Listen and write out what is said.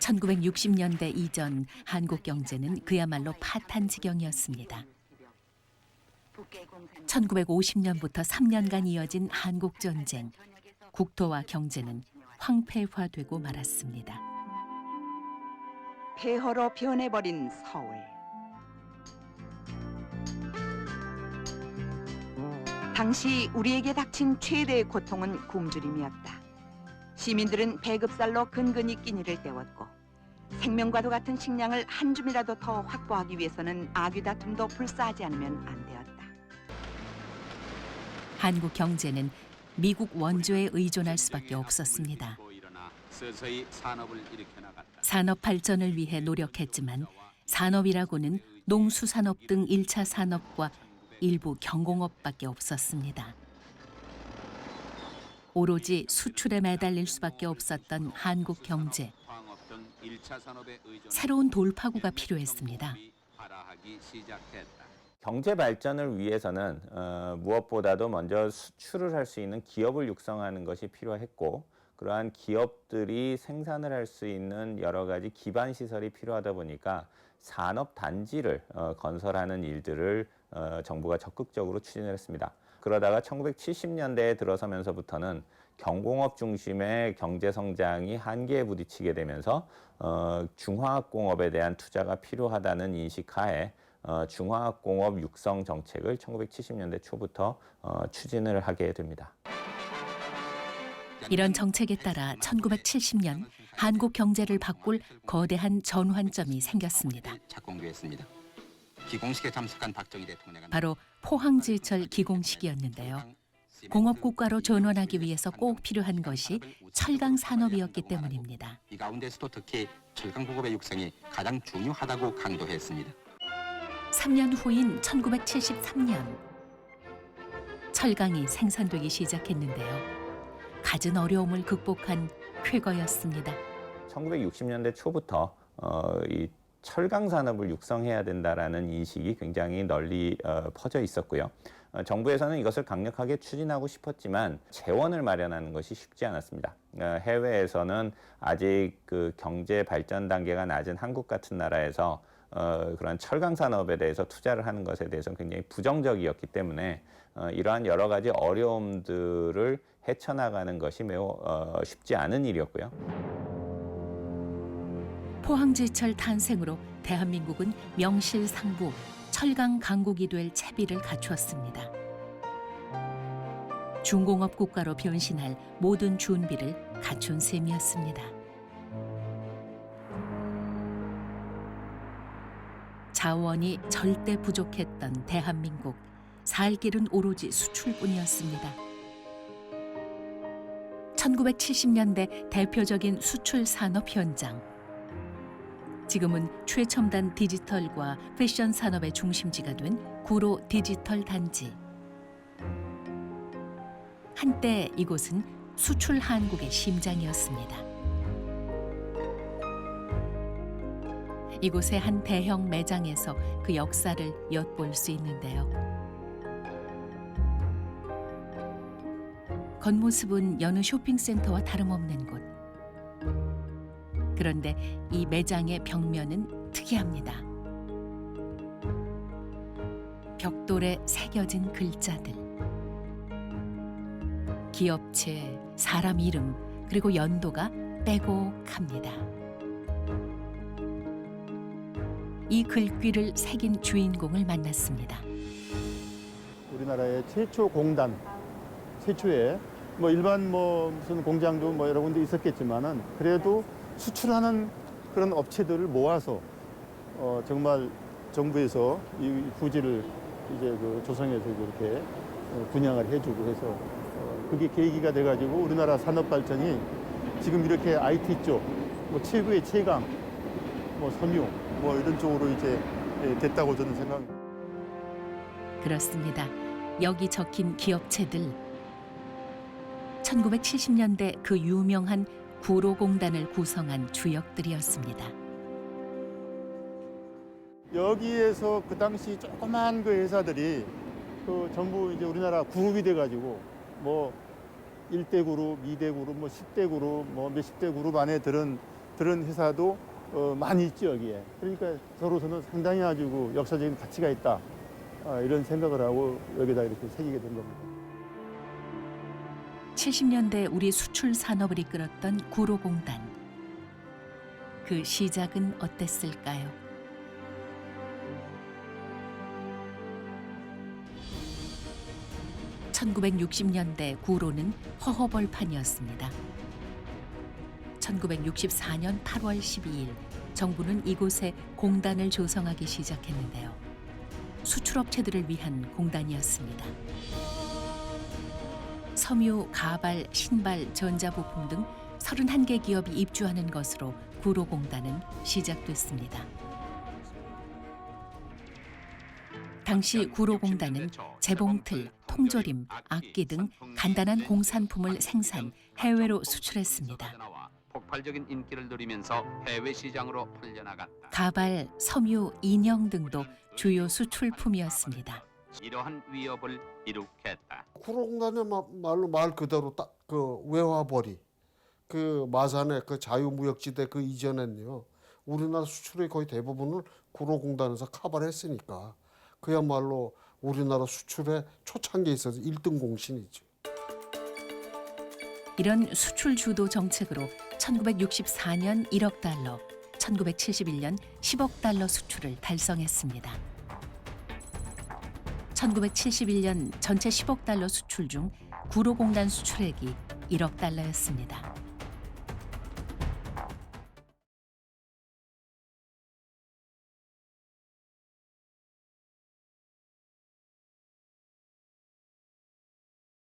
1960년대 이전 한국 경제는 그야말로 파탄 지경이었습니다. 1950년부터 3년간 이어진 한국 전쟁, 국토와 경제는 황폐화되고 말았습니다. 폐허로 변해버린 서울. 당시 우리에게 닥친 최대의 고통은 굶주림이었다. 시민들은 배급살로 근근히 끼니를 때웠고 생명과도 같은 식량을 한 줌이라도 더 확보하기 위해서는 아귀다툼도 불사하지 않으면 안 되었다. 한국 경제는 미국 원조에 의존할 수밖에 없었습니다. 산업 발전을 위해 노력했지만 산업이라고는 농수산업 등 1차 산업과 일부 경공업밖에 없었습니다. 오로지 수출에 매달릴 수밖에 없었던 한국 경제. 새로운 돌파구가 필요했습니다. 경제 발전을 위해서는 무엇보다도 먼저 수출을 할 수 있는 기업을 육성하는 것이 필요했고, 그러한 기업들이 생산을 할 수 있는 여러 가지 기반 시설이 필요하다 보니까 산업 단지를 건설하는 일들을 정부가 적극적으로 추진을 했습니다. 그러다가 1970년대에 들어서면서부터는 경공업 중심의 경제 성장이 한계에 부딪히게 되면서 중화학공업에 대한 투자가 필요하다는 인식하에 중화학공업 육성 정책을 1970년대 초부터 추진을 하게 됩니다. 이런 정책에 따라 1970년 한국 경제를 바꿀 거대한 전환점이 생겼습니다. 착공되었습니다. 기공식에 참석한 박정희 대통령은 바로 포항제철 기공식이었는데요. 공업국가로 전환하기 위해서 꼭 필요한 것이 철강 산업이었기 때문입니다. 이 가운데서도 특히 철강 공업의 육성이 가장 중요하다고 강조했습니다. 3년 후인 1973년 철강이 생산되기 시작했는데요. 갖은 어려움을 극복한 쾌거였습니다. 1960년대 초부터 이 철강 산업을 육성해야 된다라는 인식이 굉장히 널리 퍼져 있었고요. 정부에서는 이것을 강력하게 추진하고 싶었지만 재원을 마련하는 것이 쉽지 않았습니다. 해외에서는 아직 그 경제 발전 단계가 낮은 한국 같은 나라에서 그런 철강 산업에 대해서 투자를 하는 것에 대해서 굉장히 부정적이었기 때문에 이러한 여러 가지 어려움들을 헤쳐나가는 것이 매우 쉽지 않은 일이었고요. 포항제철 탄생으로 대한민국은 명실상부 철강 강국이 될 채비를 갖추었습니다. 중공업 국가로 변신할 모든 준비를 갖춘 셈이었습니다. 자원이 절대 부족했던 대한민국, 살 길은 오로지 수출뿐이었습니다. 1970년대 대표적인 수출 산업 현장. 지금은 최첨단 디지털과 패션 산업의 중심지가 된 구로 디지털 단지. 한때 이곳은 수출 한국의 심장이었습니다. 이곳의 한 대형 매장에서 그 역사를 엿볼 수 있는데요. 겉모습은 여느 쇼핑센터와 다름없는 곳. 그런데 이 매장의 벽면은 특이합니다. 벽돌에 새겨진 글자들. 기업체, 사람 이름, 그리고 연도가 빼곡합니다. 이 글귀를 새긴 주인공을 만났습니다. 우리나라의 최초 공단, 최초의 일반 무슨 공장도 여러 군데 있었겠지만은 그래도 수출하는 그런 업체들을 모아서 정말 정부에서 이 부지를 이제 조성해서 이렇게 분양을 해주고 해서 그게 계기가 돼가지고 우리나라 산업 발전이 지금 이렇게 IT 쪽 최고의 채광, 섬유 이런 쪽으로 이제 됐다고 저는 생각합니다. 그렇습니다. 여기 적힌 기업체들. 1970년대 그 유명한 구로공단을 구성한 주역들이었습니다. 여기에서 그 당시 조그만 그 회사들이 전부 이제 우리나라 구읍이 돼가지고 1대 그룹, 2대 그룹, 10대 그룹, 몇십 대 그룹 안에 들은 들은 회사도 많이 있죠 여기에. 그러니까 저로서는 상당히 아주 역사적인 가치가 있다 이런 생각을 하고 여기다 이렇게 새기게 된 겁니다. 70년대 우리 수출 산업을 이끌었던 구로공단. 그 시작은 어땠을까요? (1960년대) 구로는 허허벌판이었습니다. 1964년 8월 12일 정부는 이곳에 공단을 조성하기 시작했는데요. 수출업체들을 위한 공단이었습니다. 섬유, 가발, 신발, 전자부품 등 31개 기업이 입주하는 것으로 구로공단은 시작됐습니다. 당시 구로공단은 재봉틀, 통조림, 악기 등 간단한 공산품을 생산, 해외로 수출했습니다. 폭발적인 인기를 누리면서 해외 시장으로 풀려나갔다. 가발, 섬유, 인형 등도 주요 수출품이었습니다. 이러한 위협을 이룩했다. 구로공단의 말로 말 그대로 딱 그 외화벌이 그 마산의 그 자유무역지대 그 이전엔요 우리나라 수출의 거의 대부분을 구로공단에서 커버를 했으니까 그야말로 우리나라 수출의 초창기에 있어서 1등 공신이죠. 이런 수출 주도 정책으로 1964년 1억 달러, 1971년 10억 달러 수출을 달성했습니다. 1971년 전체 10억 달러 수출 중 구로공단 수출액이 1억 달러였습니다.